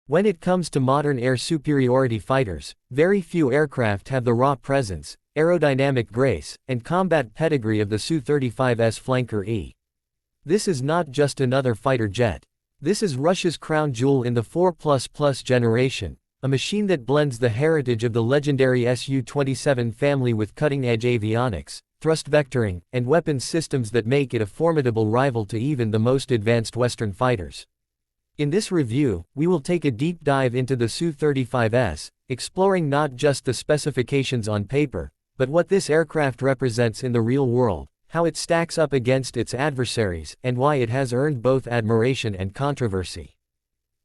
When it comes to modern air superiority fighters, very few aircraft have the raw presence, aerodynamic grace, and combat pedigree of the Su-35S Flanker-E. This is not just another fighter jet. This is Russia's crown jewel in the 4++ generation, a machine that blends the heritage of the legendary Su-27 family with cutting-edge avionics, thrust vectoring, and weapons systems that make it a formidable rival to even the most advanced Western fighters. In this review, we will take a deep dive into the Su-35S, exploring not just the specifications on paper, but what this aircraft represents in the real world, how it stacks up against its adversaries, and why it has earned both admiration and controversy.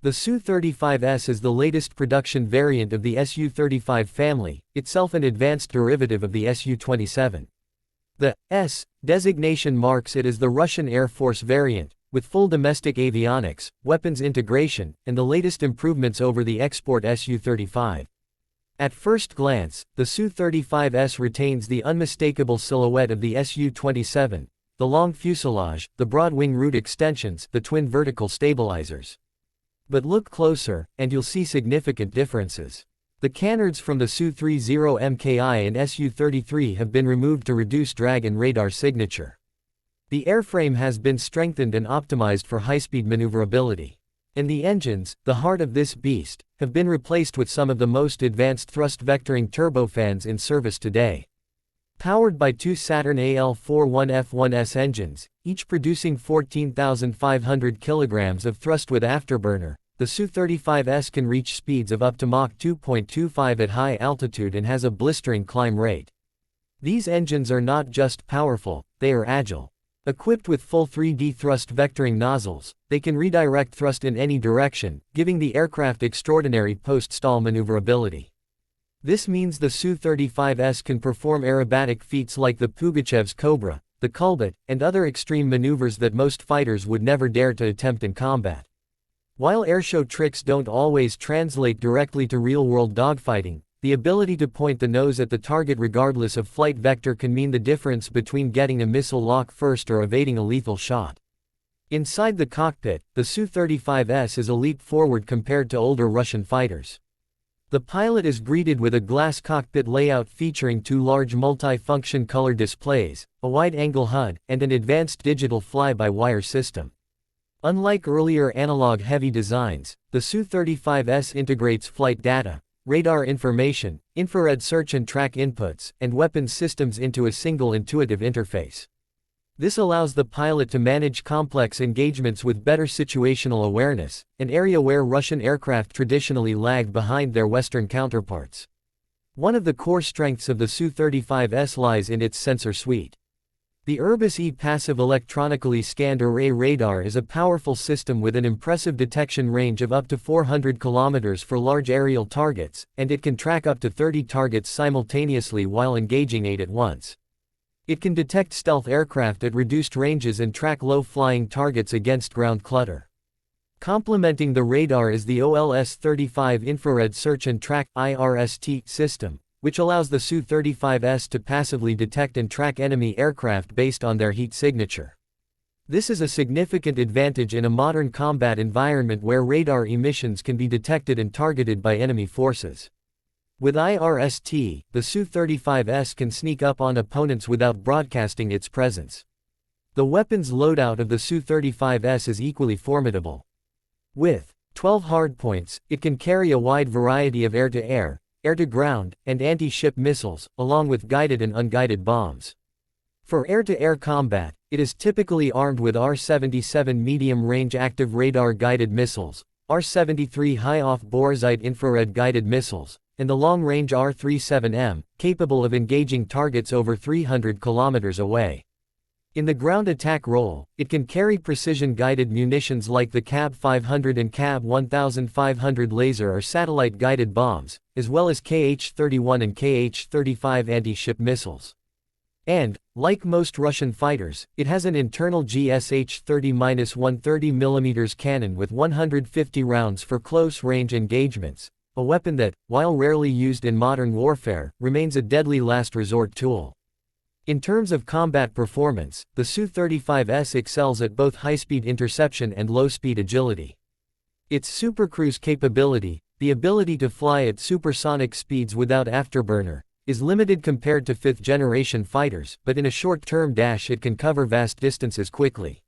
The Su-35S is the latest production variant of the Su-35 family, itself an advanced derivative of the Su-27. The S designation marks it as the Russian Air Force variant, with full domestic avionics, weapons integration, and the latest improvements over the export Su-35. At first glance, the Su-35S retains the unmistakable silhouette of the Su-27, the long fuselage, the broad wing root extensions, the twin vertical stabilizers. But look closer, and you'll see significant differences. The canards from the Su-30MKI and Su-33 have been removed to reduce drag and radar signature. The airframe has been strengthened and optimized for high-speed maneuverability. And the engines, the heart of this beast, have been replaced with some of the most advanced thrust vectoring turbofans in service today. Powered by two Saturn AL41F1S engines, each producing 14,500 kilograms of thrust with afterburner, the Su-35S can reach speeds of up to Mach 2.25 at high altitude and has a blistering climb rate. These engines are not just powerful, they are agile. Equipped with full 3D thrust vectoring nozzles, they can redirect thrust in any direction, giving the aircraft extraordinary post-stall maneuverability. This means the Su-35S can perform aerobatic feats like the Pugachev's Cobra, the Culbut, and other extreme maneuvers that most fighters would never dare to attempt in combat. While airshow tricks don't always translate directly to real-world dogfighting, the ability to point the nose at the target regardless of flight vector can mean the difference between getting a missile lock first or evading a lethal shot. Inside the cockpit, the Su-35S is a leap forward compared to older Russian fighters. The pilot is greeted with a glass cockpit layout featuring two large multi-function color displays, a wide-angle HUD, and an advanced digital fly-by-wire system. Unlike earlier analog-heavy designs, the Su-35S integrates flight data, radar information, infrared search and track inputs, and weapons systems into a single intuitive interface. This allows the pilot to manage complex engagements with better situational awareness, an area where Russian aircraft traditionally lag behind their Western counterparts. One of the core strengths of the Su-35S lies in its sensor suite. The Irbis-E passive electronically scanned array radar is a powerful system with an impressive detection range of up to 400 km for large aerial targets, and it can track up to 30 targets simultaneously while engaging 8 at once. It can detect stealth aircraft at reduced ranges and track low-flying targets against ground clutter. Complementing the radar is the OLS-35 Infrared Search and Track (IRST) system, which allows the Su-35S to passively detect and track enemy aircraft based on their heat signature. This is a significant advantage in a modern combat environment where radar emissions can be detected and targeted by enemy forces. With IRST, the Su-35S can sneak up on opponents without broadcasting its presence. The weapons loadout of the Su-35S is equally formidable. With 12 hardpoints, it can carry a wide variety of air-to-air, air-to-ground, and anti-ship missiles, along with guided and unguided bombs. For air-to-air combat, it is typically armed with R-77 medium-range active radar-guided missiles, R-73 high-off-boresight infrared-guided missiles, and the long-range R-37M, capable of engaging targets over 300 kilometers away. In the ground attack role, it can carry precision-guided munitions like the KAB-500 and KAB-1500 laser or satellite-guided bombs, as well as KH-31 and KH-35 anti-ship missiles. And, like most Russian fighters, it has an internal GSH-30-130mm cannon with 150 rounds for close-range engagements, a weapon that, while rarely used in modern warfare, remains a deadly last-resort tool. In terms of combat performance, the Su-35S excels at both high-speed interception and low-speed agility. Its supercruise capability, the ability to fly at supersonic speeds without afterburner, is limited compared to fifth-generation fighters, but in a short-term dash it can cover vast distances quickly.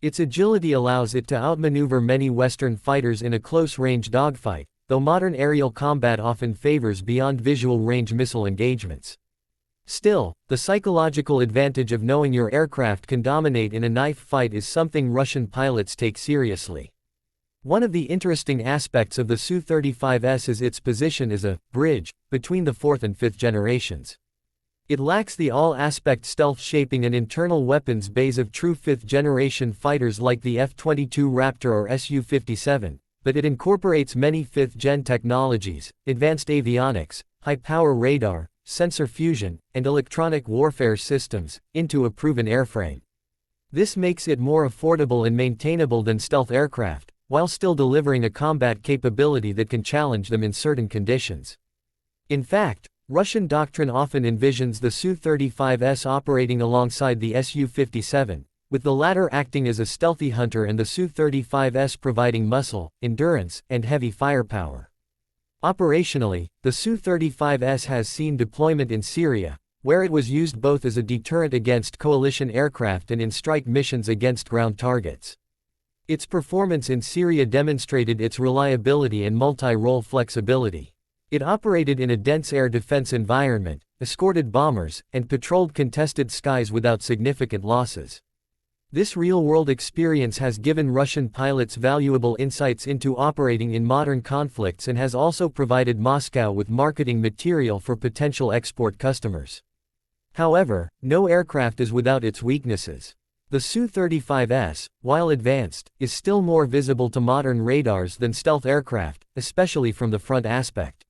Its agility allows it to outmaneuver many Western fighters in a close-range dogfight, though modern aerial combat often favors beyond-visual range missile engagements. Still, the psychological advantage of knowing your aircraft can dominate in a knife fight is something Russian pilots take seriously. One of the interesting aspects of the Su-35S is its position as a bridge between the fourth and fifth generations. It lacks the all-aspect stealth shaping and internal weapons bays of true fifth-generation fighters like the F-22 Raptor or Su-57, but it incorporates many fifth-gen technologies, advanced avionics, high-power radar, sensor fusion, and electronic warfare systems, into a proven airframe. This makes it more affordable and maintainable than stealth aircraft, while still delivering a combat capability that can challenge them in certain conditions. In fact, Russian doctrine often envisions the Su-35S operating alongside the Su-57, with the latter acting as a stealthy hunter and the Su-35S providing muscle, endurance, and heavy firepower. Operationally, the Su-35S has seen deployment in Syria, where it was used both as a deterrent against coalition aircraft and in strike missions against ground targets. Its performance in Syria demonstrated its reliability and multi-role flexibility. It operated in a dense air defense environment, escorted bombers, and patrolled contested skies without significant losses. This real-world experience has given Russian pilots valuable insights into operating in modern conflicts and has also provided Moscow with marketing material for potential export customers. However, no aircraft is without its weaknesses. The Su-35S, while advanced, is still more visible to modern radars than stealth aircraft, especially from the front aspect.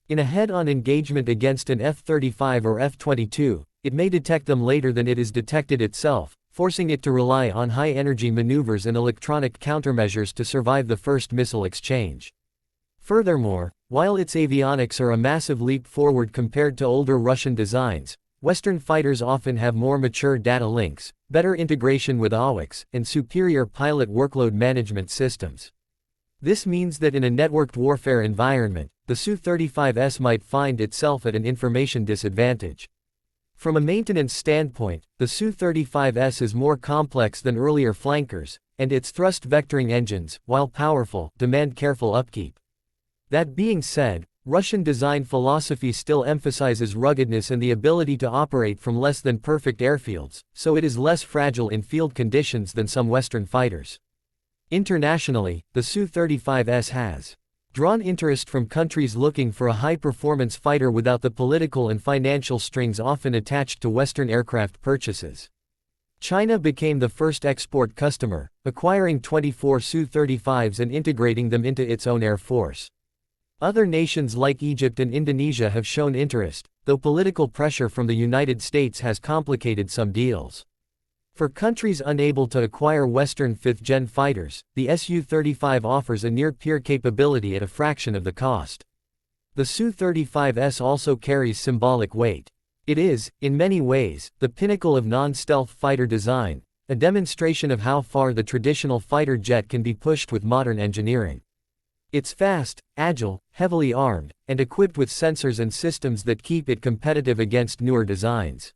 In a head-on engagement against an F-35 or F-22, it may detect them later than it is detected itself, forcing it to rely on high-energy maneuvers and electronic countermeasures to survive the first missile exchange. Furthermore, while its avionics are a massive leap forward compared to older Russian designs, Western fighters often have more mature data links, better integration with AWACS, and superior pilot workload management systems. This means that in a networked warfare environment, the Su-35S might find itself at an information disadvantage. From a maintenance standpoint, the Su-35S is more complex than earlier flankers, and its thrust vectoring engines, while powerful, demand careful upkeep. That being said, Russian design philosophy still emphasizes ruggedness and the ability to operate from less than perfect airfields, so it is less fragile in field conditions than some Western fighters. Internationally, the Su-35S has drawn interest from countries looking for a high-performance fighter without the political and financial strings often attached to Western aircraft purchases. China became the first export customer, acquiring 24 Su-35s and integrating them into its own air force. Other nations like Egypt and Indonesia have shown interest, though political pressure from the United States has complicated some deals. For countries unable to acquire Western fifth-gen fighters, the Su-35 offers a near-peer capability at a fraction of the cost. The Su-35S also carries symbolic weight. It is, in many ways, the pinnacle of non-stealth fighter design, a demonstration of how far the traditional fighter jet can be pushed with modern engineering. It's fast, agile, heavily armed, and equipped with sensors and systems that keep it competitive against newer designs.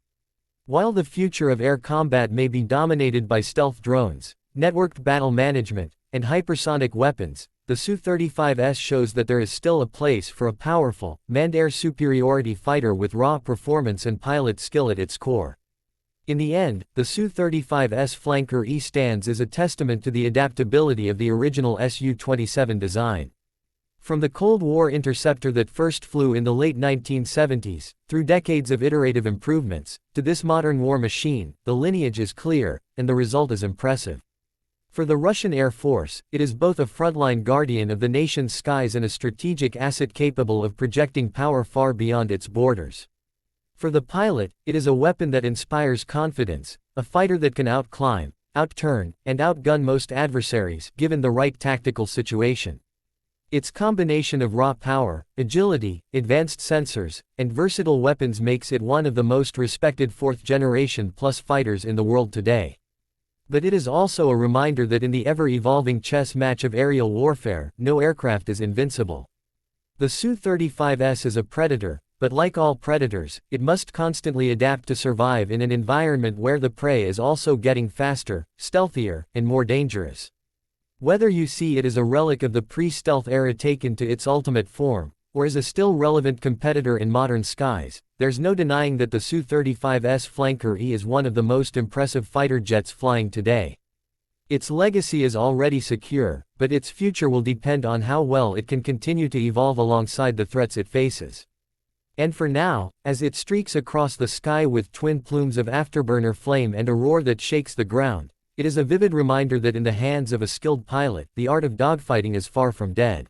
While the future of air combat may be dominated by stealth drones, networked battle management, and hypersonic weapons, the Su-35S shows that there is still a place for a powerful, manned air superiority fighter with raw performance and pilot skill at its core. In the end, the Su-35S Flanker-E stands as a testament to the adaptability of the original Su-27 design. From the Cold War interceptor that first flew in the late 1970s, through decades of iterative improvements, to this modern war machine, the lineage is clear, and the result is impressive. For the Russian Air Force, it is both a frontline guardian of the nation's skies and a strategic asset capable of projecting power far beyond its borders. For the pilot, it is a weapon that inspires confidence, a fighter that can outclimb, outturn, and outgun most adversaries given the right tactical situation. Its combination of raw power, agility, advanced sensors, and versatile weapons makes it one of the most respected fourth-generation plus fighters in the world today. But it is also a reminder that in the ever-evolving chess match of aerial warfare, no aircraft is invincible. The Su-35S is a predator, but like all predators, it must constantly adapt to survive in an environment where the prey is also getting faster, stealthier, and more dangerous. Whether you see it as a relic of the pre-stealth era taken to its ultimate form, or as a still relevant competitor in modern skies, there's no denying that the Su-35S Flanker-E is one of the most impressive fighter jets flying today. Its legacy is already secure, but its future will depend on how well it can continue to evolve alongside the threats it faces. And for now, as it streaks across the sky with twin plumes of afterburner flame and a roar that shakes the ground, it is a vivid reminder that in the hands of a skilled pilot, the art of dogfighting is far from dead.